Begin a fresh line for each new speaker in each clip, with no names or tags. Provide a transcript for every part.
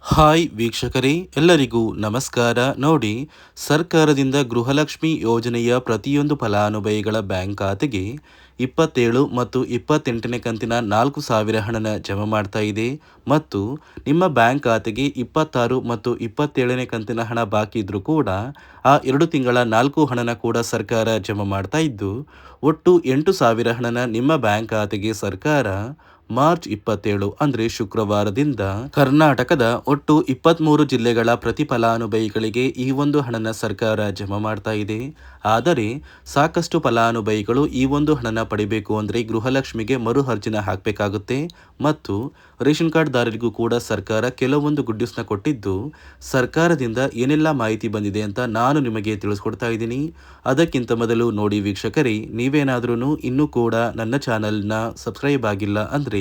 Hi ವೀಕ್ಷಕರೇ, ಎಲ್ಲರಿಗೂ ನಮಸ್ಕಾರ. ನೋಡಿ, ಸರ್ಕಾರದಿಂದ ಗೃಹಲಕ್ಷ್ಮಿ ಯೋಜನೆಯ ಪ್ರತಿಯೊಂದು ಫಲಾನುಭವಿಗಳ ಬ್ಯಾಂಕ್ ಖಾತೆಗೆ 27 ಮತ್ತು 28ನೇ ಕಂತಿನ 4,000 ಹಣನ ಜಮಾ ಮಾಡ್ತಾ ಇದೆ. ಮತ್ತು ನಿಮ್ಮ ಬ್ಯಾಂಕ್ ಖಾತೆಗೆ 26 ಮತ್ತು 27ನೇ ಕಂತಿನ ಹಣ ಬಾಕಿ ಇದ್ರೂ ಕೂಡ ಆ 2 ತಿಂಗಳ 4 ಹಣನ ಕೂಡ ಸರ್ಕಾರ ಜಮಾ ಮಾಡ್ತಾ ಇದ್ದು, ಒಟ್ಟು 8,000 ಹಣನ ನಿಮ್ಮ ಬ್ಯಾಂಕ್ ಖಾತೆಗೆ ಸರ್ಕಾರ ಮಾರ್ಚ್ 27 ಅಂದರೆ ಶುಕ್ರವಾರದಿಂದ ಕರ್ನಾಟಕದ ಒಟ್ಟು 23 ಜಿಲ್ಲೆಗಳ ಪ್ರತಿ ಫಲಾನುಭವಿಗಳಿಗೆ ಈ ಒಂದು ಹಣನ ಸರ್ಕಾರ ಜಮಾ ಮಾಡ್ತಾ ಇದೆ. ಆದರೆ ಸಾಕಷ್ಟು ಫಲಾನುಭವಿಗಳು ಈ ಒಂದು ಹಣನ ಪಡಿಬೇಕು ಅಂದರೆ ಗೃಹಲಕ್ಷ್ಮಿಗೆ ಮರು ಅರ್ಜಿನ ಹಾಕಬೇಕಾಗುತ್ತೆ. ಮತ್ತು ರೇಷನ್ ಕಾರ್ಡ್ ದಾರರಿಗೂ ಕೂಡ ಸರ್ಕಾರ ಕೆಲವೊಂದು ಗುಡ್ ನ್ಯೂಸ್ನ ಕೊಟ್ಟಿದ್ದು, ಸರ್ಕಾರದಿಂದ ಏನೆಲ್ಲ ಮಾಹಿತಿ ಬಂದಿದೆ ಅಂತ ನಾನು ನಿಮಗೆ ತಿಳಿಸ್ಕೊಡ್ತಾ ಇದ್ದೀನಿ. ಅದಕ್ಕಿಂತ ಮೊದಲು ನೋಡಿ ವೀಕ್ಷಕರೇ, ನೀವೇನಾದ್ರೂ ಇನ್ನೂ ಕೂಡ ನನ್ನ ಚಾನಲ್ನ ಸಬ್ಸ್ಕ್ರೈಬ್ ಆಗಿಲ್ಲ ಅಂದರೆ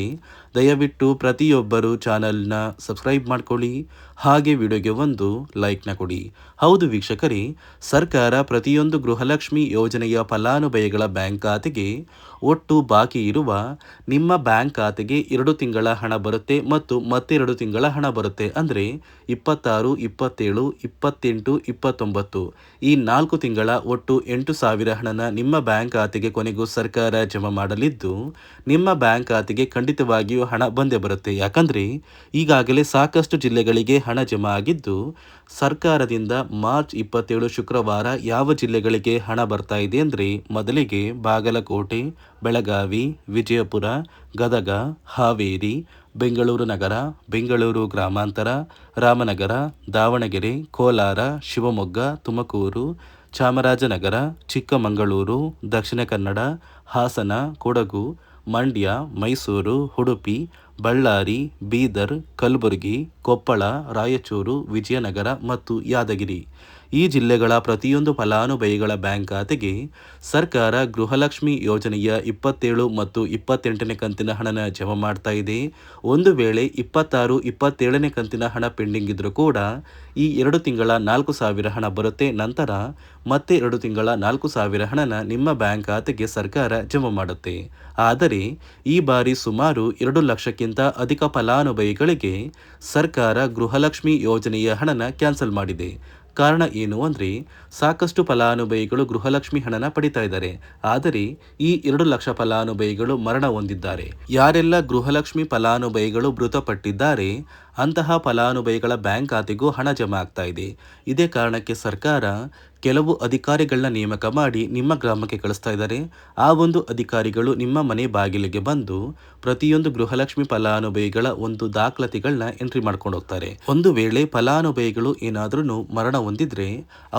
ದಯವಿಟ್ಟು ಪ್ರತಿಯೊಬ್ಬರು ಚಾನಲ್ನ ಸಬ್ಸ್ಕ್ರೈಬ್ ಮಾಡ್ಕೊಳ್ಳಿ, ಹಾಗೆ ವಿಡಿಯೋಗೆ ಒಂದು ಲೈಕ್ನ ಕೊಡಿ. ಹೌದು ವೀಕ್ಷಕರೇ, ಸರ್ಕಾರ ಪ್ರತಿಯೊಂದು ಗೃಹಲಕ್ಷ್ಮಿ ಯೋಜನೆಯ ಫಲಾನುಭವಿಗಳ ಬ್ಯಾಂಕ್ ಖಾತೆಗೆ ಒಟ್ಟು ಬಾಕಿ ಇರುವ ನಿಮ್ಮ ಬ್ಯಾಂಕ್ ಖಾತೆಗೆ 2 ತಿಂಗಳ ಹಣ ಬರುತ್ತೆ ಮತ್ತು ಮತ್ತೆ 2 ತಿಂಗಳ ಹಣ ಬರುತ್ತೆ. ಅಂದರೆ 26, 27, 28, 29 ಈ 4 ತಿಂಗಳ ಒಟ್ಟು 8,000 ಹಣನ ನಿಮ್ಮ ಬ್ಯಾಂಕ್ ಖಾತೆಗೆ ಕೊನೆಗೂ ಸರ್ಕಾರ ಜಮಾ ಮಾಡಲಿದ್ದು, ನಿಮ್ಮ ಬ್ಯಾಂಕ್ ಖಾತೆಗೆ ಖಂಡಿತವಾಗಿಯೂ ಹಣ ಬಂದೇ ಬರುತ್ತೆ. ಯಾಕಂದರೆ ಈಗಾಗಲೇ ಸಾಕಷ್ಟು ಜಿಲ್ಲೆಗಳಿಗೆ ಹಣ ಜಮಾ ಆಗಿದ್ದು, ಸರ್ಕಾರದಿಂದ ಮಾರ್ಚ್ 27 ಶುಕ್ರವಾರ ಯಾವ ಜಿಲ್ಲೆಗಳಿಗೆ ಹಣ ಬರ್ತಾ ಇದೆ ಅಂದರೆ, ಮೊದಲಿಗೆ ಬಾಗಲಕೋಟೆ, ಬೆಳಗಾವಿ, ವಿಜಯಪುರ, ಗದಗ, ಹಾವೇರಿ, ಬೆಂಗಳೂರು ನಗರ, ಬೆಂಗಳೂರು ಗ್ರಾಮಾಂತರ, ರಾಮನಗರ, ದಾವಣಗೆರೆ, ಕೋಲಾರ, ಶಿವಮೊಗ್ಗ, ತುಮಕೂರು, ಚಾಮರಾಜನಗರ, ಚಿಕ್ಕಮಗಳೂರು, ದಕ್ಷಿಣ ಕನ್ನಡ, ಹಾಸನ, ಕೊಡಗು, ಮಂಡ್ಯ, ಮೈಸೂರು, ಉಡುಪಿ, ಬಳ್ಳಾರಿ, ಬೀದರ್, ಕಲಬುರಗಿ, ಕೊಪ್ಪಳ, ರಾಯಚೂರು, ವಿಜಯನಗರ ಮತ್ತು ಯಾದಗಿರಿ ಈ ಜಿಲ್ಲೆಗಳ ಪ್ರತಿಯೊಂದು ಫಲಾನುಭವಿಗಳ ಬ್ಯಾಂಕ್ ಖಾತೆಗೆ ಸರ್ಕಾರ ಗೃಹಲಕ್ಷ್ಮಿ ಯೋಜನೆಯ 27 ಮತ್ತು 28ನೇ ಕಂತಿನ ಹಣನ ಜಮಾ ಮಾಡ್ತಾ ಇದೆ. ಒಂದು ವೇಳೆ 26, 27ನೇ ಕಂತಿನ ಹಣ ಪೆಂಡಿಂಗ್ ಇದ್ರೂ ಕೂಡ ಈ 2 ತಿಂಗಳ 4,000 ಹಣ ಬರುತ್ತೆ. ನಂತರ ಮತ್ತೆ 2 ತಿಂಗಳ 4,000 ಹಣನ ನಿಮ್ಮ ಬ್ಯಾಂಕ್ ಖಾತೆಗೆ ಸರ್ಕಾರ ಜಮಾ ಮಾಡುತ್ತೆ. ಆದರೆ ಈ ಬಾರಿ ಸುಮಾರು 2 ಲಕ್ಷಕ್ಕಿಂತ ಅಧಿಕ ಫಲಾನುಭವಿಗಳಿಗೆ ಸರ್ಕಾರ ಗೃಹಲಕ್ಷ್ಮಿ ಯೋಜನೆಯ ಹಣನ ಕ್ಯಾನ್ಸಲ್ ಮಾಡಿದೆ. ಕಾರಣ ಏನು ಅಂದರೆ, ಸಾಕಷ್ಟು ಫಲಾನುಭವಿಗಳು ಗೃಹಲಕ್ಷ್ಮಿ ಹಣನ ಪಡಿತಾ ಇದ್ದಾರೆ. ಆದರೆ ಈ 2 ಲಕ್ಷ ಫಲಾನುಭವಿಗಳು ಮರಣ ಹೊಂದಿದ್ದಾರೆ. ಯಾರೆಲ್ಲ ಗೃಹಲಕ್ಷ್ಮಿ ಫಲಾನುಭವಿಗಳು ಮೃತಪಟ್ಟಿದ್ದಾರೆ ಅಂತಹ ಫಲಾನುಭವಿಗಳ ಬ್ಯಾಂಕ್ ಖಾತೆಗೂ ಹಣ ಜಮಾ ಆಗ್ತಾ ಇದೆ. ಇದೇ ಕಾರಣಕ್ಕೆ ಸರ್ಕಾರ ಕೆಲವು ಅಧಿಕಾರಿಗಳನ್ನ ನೇಮಕ ಮಾಡಿ ನಿಮ್ಮ ಗ್ರಾಮಕ್ಕೆ ಕಳಿಸ್ತಾ ಇದ್ದಾರೆ. ಆ ಒಂದು ಅಧಿಕಾರಿಗಳು ನಿಮ್ಮ ಮನೆ ಬಾಗಿಲಿಗೆ ಬಂದು ಪ್ರತಿಯೊಂದು ಗೃಹಲಕ್ಷ್ಮಿ ಫಲಾನುಭವಿಗಳ ಒಂದು ದಾಖಲಾತಿಗಳನ್ನ ಎಂಟ್ರಿ ಮಾಡ್ಕೊಂಡು ಹೋಗ್ತಾರೆ. ಒಂದು ವೇಳೆ ಫಲಾನುಭವಿಗಳು ಏನಾದ್ರೂ ಮರಣ ಹೊಂದಿದ್ರೆ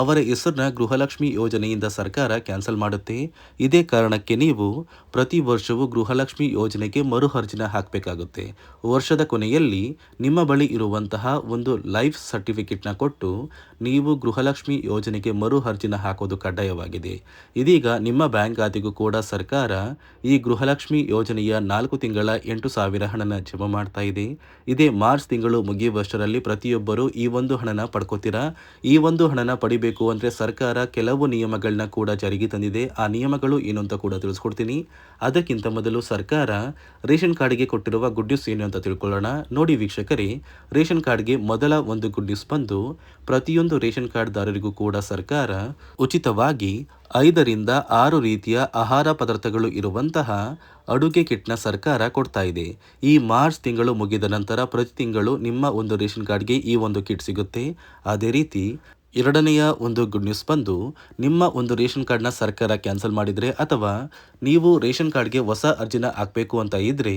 ಅವರ ಹೆಸರನ್ನ ಗೃಹಲಕ್ಷ್ಮಿ ಯೋಜನೆಯಿಂದ ಸರ್ಕಾರ ಕ್ಯಾನ್ಸಲ್ ಮಾಡುತ್ತೆ. ಇದೇ ಕಾರಣಕ್ಕೆ ನೀವು ಪ್ರತಿ ವರ್ಷವೂ ಗೃಹಲಕ್ಷ್ಮಿ ಯೋಜನೆಗೆ ಮರು ಅರ್ಜಿನ ಹಾಕಬೇಕಾಗುತ್ತೆ. ವರ್ಷದ ಕೊನೆಯಲ್ಲಿ ನಿಮ್ಮ ಬಳಿ ಇರುವಂತಹ ಒಂದು ಲೈಫ್ ಸರ್ಟಿಫಿಕೇಟ್ನ ಕೊಟ್ಟು ನೀವು ಗೃಹಲಕ್ಷ್ಮಿ ಯೋಜನೆಗೆ ಮರು ಅರ್ಜಿನ ಹಾಕೋದು ಕಡ್ಡಾಯವಾಗಿದೆ. ಇದೀಗ ನಿಮ್ಮ ಬ್ಯಾಂಕ್ ಖಾತೆಗೂ ಕೂಡ ಸರ್ಕಾರ ಈ ಗೃಹಲಕ್ಷ್ಮಿ ಯೋಜನೆಯ 4 ತಿಂಗಳ 8,000 ಹಣನ ಜಮಾ ಮಾಡ್ತಾ ಇದೆ. ಇದೇ ಮಾರ್ಚ್ ತಿಂಗಳು ಮುಗಿಯುವಷ್ಟರಲ್ಲಿ ಪ್ರತಿಯೊಬ್ಬರು ಈ ಒಂದು ಹಣನ ಪಡ್ಕೋತೀರಾ. ಈ ಒಂದು ಹಣನ ಪಡಿಬೇಕು ಅಂದರೆ ಸರ್ಕಾರ ಕೆಲವು ನಿಯಮಗಳನ್ನ ಕೂಡ ಜಾರಿಗೆ ತಂದಿದೆ. ಆ ನಿಯಮಗಳು ಏನು ಅಂತ ಕೂಡ ತಿಳಿಸ್ಕೊಡ್ತೀನಿ. ಅದಕ್ಕಿಂತ ಮೊದಲು ಸರ್ಕಾರ ರೇಷನ್ ಕಾರ್ಡ್ಗೆ ಕೊಟ್ಟಿರುವ ಗುಡ್ ನ್ಯೂಸ್ ಏನು ಅಂತ ತಿಳ್ಕೊಳ್ಳೋಣ. ನೋಡಿ ವೀಕ್ಷಕರೇ, ರೇಷನ್ ಕಾರ್ಡ್ಗೆ ಮೊದಲ ಒಂದು ಗುಡ್ ನ್ಯೂಸ್ ಬಂದು, ಪ್ರತಿಯೊಂದು ರೇಷನ್ ಕಾರ್ಡ್ ದಾರರಿಗೂ ಕೂಡ ಸರ್ಕಾರ ಉಚಿತವಾಗಿ 5ರಿಂದ 6 ರೀತಿಯ ಆಹಾರ ಪದಾರ್ಥಗಳು ಇರುವಂತಹ ಅಡುಗೆ ಕಿಟ್ನ ಸರ್ಕಾರ ಕೊಡ್ತಾ ಇದೆ. ಈ ಮಾರ್ಚ್ ತಿಂಗಳು ಮುಗಿದ ನಂತರ ಪ್ರತಿ ತಿಂಗಳು ನಿಮ್ಮ ಒಂದು ರೇಷನ್ ಕಾರ್ಡ್ಗೆ ಈ ಒಂದು ಕಿಟ್ ಸಿಗುತ್ತೆ. ಅದೇ ರೀತಿ ಎರಡನೆಯ ಒಂದು ಗುಡ್ ನ್ಯೂಸ್ ಬಂದು, ನಿಮ್ಮ ಒಂದು ರೇಷನ್ ಕಾರ್ಡ್ನ ಸರ್ಕಾರ ಕ್ಯಾನ್ಸಲ್ ಮಾಡಿದರೆ ಅಥವಾ ನೀವು ರೇಷನ್ ಕಾರ್ಡ್ಗೆ ಹೊಸ ಅರ್ಜಿನ ಹಾಕಬೇಕು ಅಂತ ಇದ್ರೆ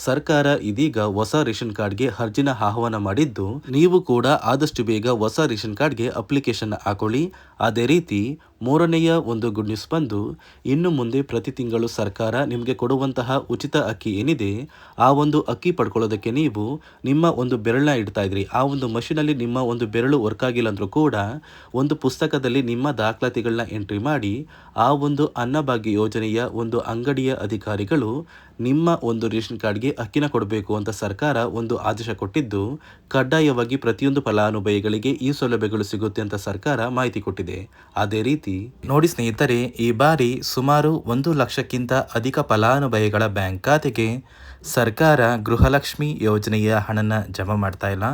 ಸರ್ಕಾರ ಇದೀಗ ಹೊಸ ರೇಷನ್ ಕಾರ್ಡ್ಗೆ ಅರ್ಜಿನ ಆಹ್ವಾನ ಮಾಡಿದ್ದು, ನೀವು ಕೂಡ ಆದಷ್ಟು ಬೇಗ ಹೊಸ ರೇಷನ್ ಕಾರ್ಡ್ಗೆ ಅಪ್ಲಿಕೇಶನ್ ಹಾಕೊಳ್ಳಿ. ಅದೇ ರೀತಿ ಮೂರನೆಯ ಒಂದು ಗುಡ್ ನ್ಯೂಸ್ ಬಂದು, ಇನ್ನು ಮುಂದೆ ಪ್ರತಿ ತಿಂಗಳು ಸರ್ಕಾರ ನಿಮಗೆ ಕೊಡುವಂತಹ ಉಚಿತ ಅಕ್ಕಿ ಏನಿದೆ ಆ ಒಂದು ಅಕ್ಕಿ ಪಡ್ಕೊಳ್ಳೋದಕ್ಕೆ ನೀವು ನಿಮ್ಮ ಒಂದು ಬೆರಳನ್ನ ಇಡ್ತಾ ಇದ್ರಿ. ಆ ಒಂದು ಮಷೀನಲ್ಲಿ ನಿಮ್ಮ ಒಂದು ಬೆರಳು ವರ್ಕ್ ಆಗಿಲ್ಲ ಅಂದ್ರೂ ಕೂಡ ಒಂದು ಪುಸ್ತಕದಲ್ಲಿ ನಿಮ್ಮ ದಾಖಲಾತಿಗಳನ್ನ ಎಂಟ್ರಿ ಮಾಡಿ ಆ ಒಂದು ಅನ್ನಭಾಗ್ಯ ಯೋಜನೆಯ ಒಂದು ಅಂಗಡಿಯ ಅಧಿಕಾರಿಗಳು ನಿಮ್ಮ ಒಂದು ರೇಷನ್ ಕಾರ್ಡ್ಗೆ ಅಕ್ಕಿನ ಕೊಡಬೇಕು ಅಂತ ಸರ್ಕಾರ ಒಂದು ಆದೇಶ ಕೊಟ್ಟಿದ್ದು, ಕಡ್ಡಾಯವಾಗಿ ಪ್ರತಿಯೊಂದು ಫಲಾನುಭವಿಗಳಿಗೆ ಈ ಸೌಲಭ್ಯಗಳು ಸಿಗುತ್ತೆ ಅಂತ ಸರ್ಕಾರ ಮಾಹಿತಿ ಕೊಟ್ಟಿದೆ. ಅದೇ ರೀತಿ ನೋಡಿ ಸ್ನೇಹಿತರೆ, ಈ ಬಾರಿ ಸುಮಾರು 1 ಲಕ್ಷಕ್ಕಿಂತ ಅಧಿಕ ಫಲಾನುಭವಿಗಳ ಬ್ಯಾಂಕ್ ಖಾತೆಗೆ ಸರ್ಕಾರ ಗೃಹಲಕ್ಷ್ಮಿ ಯೋಜನೆಯ ಹಣನ ಜಮಾ ಮಾಡ್ತಾ ಇಲ್ಲ.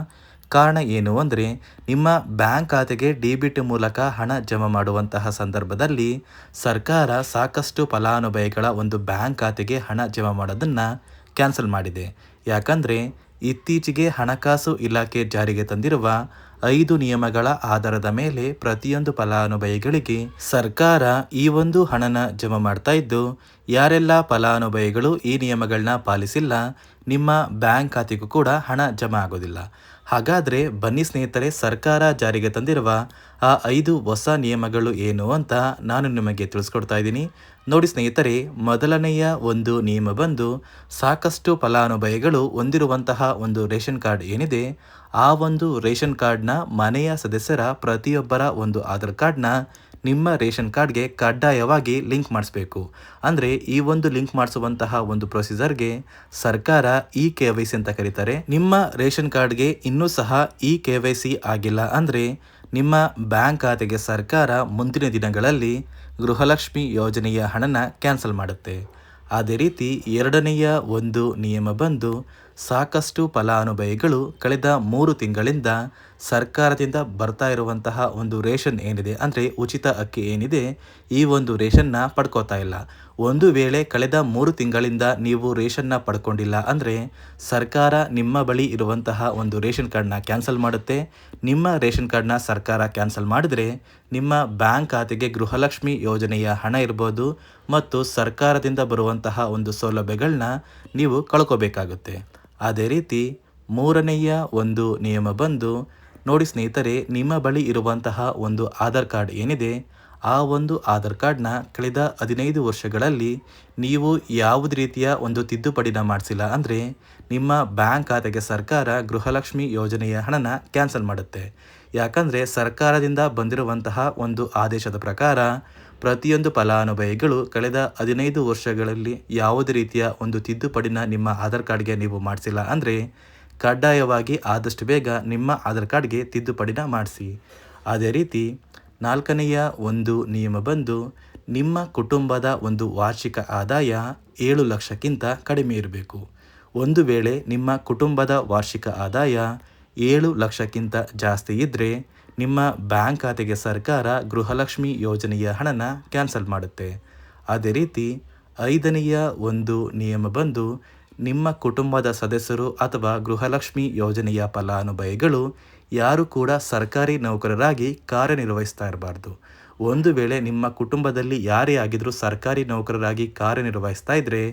ಕಾರಣ ಏನು ಅಂದರೆ ನಿಮ್ಮ ಬ್ಯಾಂಕ್ ಖಾತೆಗೆ ಡೆಬಿಟ್ ಮೂಲಕ ಹಣ ಜಮಾ ಮಾಡುವಂತಹ ಸಂದರ್ಭದಲ್ಲಿ ಸರ್ಕಾರ ಸಾಕಷ್ಟು ಫಲಾನುಭವಿಗಳ ಒಂದು ಬ್ಯಾಂಕ್ ಖಾತೆಗೆ ಹಣ ಜಮಾ ಮಾಡೋದನ್ನು ಕ್ಯಾನ್ಸಲ್ ಮಾಡಿದೆ. ಯಾಕಂದರೆ ಇತ್ತೀಚೆಗೆ ಹಣಕಾಸು ಇಲಾಖೆ ಜಾರಿಗೆ ತಂದಿರುವ 5 ನಿಯಮಗಳ ಆಧಾರದ ಮೇಲೆ ಪ್ರತಿಯೊಂದು ಫಲಾನುಭವಿಗಳಿಗೆ ಸರ್ಕಾರ ಈ ಒಂದು ಹಣನ ಜಮಾ ಮಾಡ್ತಾ ಇದ್ದು, ಯಾರೆಲ್ಲ ಫಲಾನುಭವಿಗಳು ಈ ನಿಯಮಗಳನ್ನ ಪಾಲಿಸಿಲ್ಲ ನಿಮ್ಮ ಬ್ಯಾಂಕ್ ಖಾತೆಗೂ ಕೂಡ ಹಣ ಜಮಾ ಆಗೋದಿಲ್ಲ. ಹಾಗಾದರೆ ಬನ್ನಿ ಸ್ನೇಹಿತರೆ, ಸರ್ಕಾರ ಜಾರಿಗೆ ತಂದಿರುವ ಆ 5 ಹೊಸ ನಿಯಮಗಳು ಏನು ಅಂತ ನಾನು ನಿಮಗೆ ತಿಳಿಸ್ಕೊಡ್ತಾ ಇದ್ದೀನಿ. ನೋಡಿ ಸ್ನೇಹಿತರೆ, ಮೊದಲನೆಯ ಒಂದು ನಿಯಮ ಬಂದು ಸಾಕಷ್ಟು ಫಲಾನುಭವಿಗಳು ಹೊಂದಿರುವಂತಹ ಒಂದು ರೇಷನ್ ಕಾರ್ಡ್ ಏನಿದೆ, ಆ ಒಂದು ರೇಷನ್ ಕಾರ್ಡ್ನ ಮನೆಯ ಸದಸ್ಯರ ಪ್ರತಿಯೊಬ್ಬರ ಒಂದು ಆಧಾರ್ ಕಾರ್ಡ್ನ ನಿಮ್ಮ ರೇಷನ್ ಕಾರ್ಡ್ಗೆ ಕಡ್ಡಾಯವಾಗಿ ಲಿಂಕ್ ಮಾಡಿಸ್ಬೇಕು. ಅಂದರೆ ಈ ಒಂದು ಲಿಂಕ್ ಮಾಡಿಸುವಂತಹ ಒಂದು ಪ್ರೊಸೀಜರ್ಗೆ ಸರ್ಕಾರ KYC ಅಂತ ಕರೀತಾರೆ. ನಿಮ್ಮ ರೇಷನ್ ಕಾರ್ಡ್ಗೆ ಇನ್ನೂ ಸಹ KYC ಆಗಿಲ್ಲ ಅಂದರೆ ನಿಮ್ಮ ಬ್ಯಾಂಕ್ ಖಾತೆಗೆ ಸರ್ಕಾರ ಮುಂದಿನ ದಿನಗಳಲ್ಲಿ ಗೃಹಲಕ್ಷ್ಮಿ ಯೋಜನೆಯ ಹಣನ ಕ್ಯಾನ್ಸಲ್ ಮಾಡುತ್ತೆ. ಅದೇ ರೀತಿ ಎರಡನೆಯ ಒಂದು ನಿಯಮ ಬಂದು ಸಾಕಷ್ಟು ಫಲಾನುಭವಿಗಳು ಕಳೆದ 3 ತಿಂಗಳಿಂದ ಸರ್ಕಾರದಿಂದ ಬರ್ತಾ ಇರುವಂತಹ ಒಂದು ರೇಷನ್ ಏನಿದೆ, ಅಂದರೆ ಉಚಿತ ಅಕ್ಕಿ ಏನಿದೆ, ಈ ಒಂದು ರೇಷನ್ನ ಪಡ್ಕೋತಾ ಇಲ್ಲ. ಒಂದು ವೇಳೆ ಕಳೆದ 3 ತಿಂಗಳಿಂದ ನೀವು ರೇಷನ್ನ ಪಡ್ಕೊಂಡಿಲ್ಲ ಅಂದರೆ ಸರ್ಕಾರ ನಿಮ್ಮ ಬಳಿ ಇರುವಂತಹ ಒಂದು ರೇಷನ್ ಕಾರ್ಡ್ನ ಕ್ಯಾನ್ಸಲ್ ಮಾಡುತ್ತೆ. ನಿಮ್ಮ ರೇಷನ್ ಕಾರ್ಡ್ನ ಸರ್ಕಾರ ಕ್ಯಾನ್ಸಲ್ ಮಾಡಿದರೆ ನಿಮ್ಮ ಬ್ಯಾಂಕ್ ಖಾತೆಗೆ ಗೃಹಲಕ್ಷ್ಮಿ ಯೋಜನೆಯ ಹಣ ಇರ್ಬೋದು ಮತ್ತು ಸರ್ಕಾರದಿಂದ ಬರುವಂತಹ ಒಂದು ಸೌಲಭ್ಯಗಳನ್ನ ನೀವು ಕಳ್ಕೋಬೇಕಾಗುತ್ತೆ. ಅದೇ ರೀತಿ ಮೂರನೆಯ ಒಂದು ನಿಯಮ ಬಂದು ನೋಡಿ ಸ್ನೇಹಿತರೆ, ನಿಮ್ಮ ಬಳಿ ಇರುವಂತಹ ಒಂದು ಆಧಾರ್ ಕಾರ್ಡ್ ಏನಿದೆ, ಆ ಒಂದು ಆಧಾರ್ ಕಾರ್ಡ್ನ ಕಳೆದ 15 ವರ್ಷಗಳಲ್ಲಿ ನೀವು ಯಾವುದೇ ರೀತಿಯ ಒಂದು ತಿದ್ದುಪಡಿನ ಮಾಡಿಸಿಲ್ಲ ಅಂದರೆ ನಿಮ್ಮ ಬ್ಯಾಂಕ್ ಖಾತೆಗೆ ಸರ್ಕಾರ ಗೃಹಲಕ್ಷ್ಮಿ ಯೋಜನೆಯ ಹಣನ ಕ್ಯಾನ್ಸಲ್ ಮಾಡುತ್ತೆ. ಯಾಕಂದರೆ ಸರ್ಕಾರದಿಂದ ಬಂದಿರುವಂತಹ ಒಂದು ಆದೇಶದ ಪ್ರಕಾರ ಪ್ರತಿಯೊಂದು ಫಲಾನುಭವಿಗಳು ಕಳೆದ 15 ವರ್ಷಗಳಲ್ಲಿ ಯಾವುದೇ ರೀತಿಯ ಒಂದು ತಿದ್ದುಪಡಿನ ನಿಮ್ಮ ಆಧಾರ್ ಕಾರ್ಡ್ಗೆ ನೀವು ಮಾಡಿಸಿಲ್ಲ ಅಂದರೆ ಕಡ್ಡಾಯವಾಗಿ ಆದಷ್ಟು ಬೇಗ ನಿಮ್ಮ ಆಧಾರ್ ಕಾರ್ಡ್ಗೆ ತಿದ್ದುಪಡಿನ ಮಾಡಿಸಿ. ಅದೇ ರೀತಿ ನಾಲ್ಕನೆಯ ಒಂದು ನಿಯಮ ಬಂದು ನಿಮ್ಮ ಕುಟುಂಬದ ಒಂದು ವಾರ್ಷಿಕ ಆದಾಯ 7 ಲಕ್ಷಕ್ಕಿಂತ ಕಡಿಮೆ ಇರಬೇಕು. ಒಂದು ವೇಳೆ ನಿಮ್ಮ ಕುಟುಂಬದ ವಾರ್ಷಿಕ ಆದಾಯ 7 ಲಕ್ಷಕ್ಕಿಂತ ಜಾಸ್ತಿ ಇದ್ದರೆ ನಿಮ್ಮ ಬ್ಯಾಂಕ್ ಖಾತೆಗೆ ಸರ್ಕಾರ ಗೃಹಲಕ್ಷ್ಮಿ ಯೋಜನೆಯ ಹಣನ ಕ್ಯಾನ್ಸಲ್ ಮಾಡುತ್ತೆ. ಅದೇ ರೀತಿ ಐದನೆಯ ಒಂದು ನಿಯಮ ಬಂದು ನಿಮ್ಮ ಕುಟುಂಬದ ಸದಸ್ಯರು ಅಥವಾ ಗೃಹಲಕ್ಷ್ಮಿ ಯೋಜನೆಯ ಫಲಾನುಭವಿಗಳು ಯಾರು ಕೂಡ ಸರ್ಕಾರಿ ನೌಕರರಾಗಿ ಕಾರ್ಯನಿರ್ವಹಿಸ್ತಾ ಇರಬಾರ್ದು. ಒಂದು ವೇಳೆ ನಿಮ್ಮ ಕುಟುಂಬದಲ್ಲಿ ಯಾರೇ ಆಗಿದ್ರೂ ಸರ್ಕಾರಿ ನೌಕರರಾಗಿ ಕಾರ್ಯನಿರ್ವಹಿಸ್ತಾ ಇದ್ದರೆ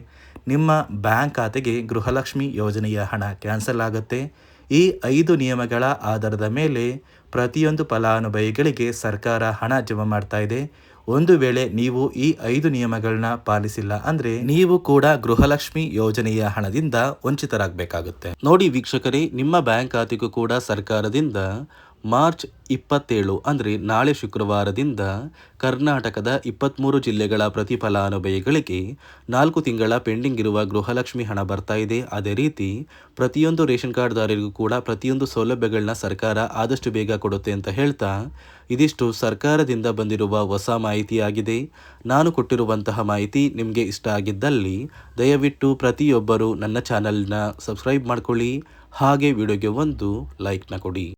ನಿಮ್ಮ ಬ್ಯಾಂಕ್ ಖಾತೆಗೆ ಗೃಹಲಕ್ಷ್ಮಿ ಯೋಜನೆಯ ಹಣ ಕ್ಯಾನ್ಸಲ್ ಆಗುತ್ತೆ. ಈ 5 ನಿಯಮಗಳ ಆಧಾರದ ಮೇಲೆ ಪ್ರತಿಯೊಂದು ಫಲಾನುಭವಿಗಳಿಗೆ ಸರ್ಕಾರ ಹಣ ಜಮಾ ಮಾಡ್ತಾ ಇದೆ. ಒಂದು ವೇಳೆ ನೀವು ಈ 5 ನಿಯಮಗಳನ್ನ ಪಾಲಿಸಿಲ್ಲ ಅಂದರೆ ನೀವು ಕೂಡ ಗೃಹಲಕ್ಷ್ಮಿ ಯೋಜನೆಯ ಹಣದಿಂದ ವಂಚಿತರಾಗಬೇಕಾಗುತ್ತೆ. ನೋಡಿ ವೀಕ್ಷಕರೇ, ನಿಮ್ಮ ಬ್ಯಾಂಕ್ ಖಾತೆಗೂ ಕೂಡ ಸರ್ಕಾರದಿಂದ ಮಾರ್ಚ್ 27 ಅಂದರೆ ನಾಳೆ ಶುಕ್ರವಾರದಿಂದ ಕರ್ನಾಟಕದ 23 ಜಿಲ್ಲೆಗಳ ಪ್ರತಿ ಫಲಾನುಭವಿಗಳಿಗೆ 4 ತಿಂಗಳ ಪೆಂಡಿಂಗ್ ಇರುವ ಗೃಹಲಕ್ಷ್ಮಿ ಹಣ ಬರ್ತಾ ಇದೆ. ಅದೇ ರೀತಿ ಪ್ರತಿಯೊಂದು ರೇಷನ್ ಕಾರ್ಡ್ದಾರರಿಗೂ ಕೂಡ ಪ್ರತಿಯೊಂದು ಸೌಲಭ್ಯಗಳನ್ನ ಸರ್ಕಾರ ಆದಷ್ಟು ಬೇಗ ಕೊಡುತ್ತೆ ಅಂತ ಹೇಳ್ತಾ, ಇದಿಷ್ಟು ಸರ್ಕಾರದಿಂದ ಬಂದಿರುವ ಹೊಸ ಮಾಹಿತಿಯಾಗಿದೆ. ನಾನು ಕೊಟ್ಟಿರುವಂತಹ ಮಾಹಿತಿ ನಿಮಗೆ ಇಷ್ಟ ಆಗಿದ್ದಲ್ಲಿ ದಯವಿಟ್ಟು ಪ್ರತಿಯೊಬ್ಬರು ನನ್ನ ಚಾನಲ್ನ ಸಬ್ಸ್ಕ್ರೈಬ್ ಮಾಡ್ಕೊಳ್ಳಿ, ಹಾಗೆ ವಿಡಿಯೋಗೆ ಒಂದು ಲೈಕ್ನ ಕೊಡಿ.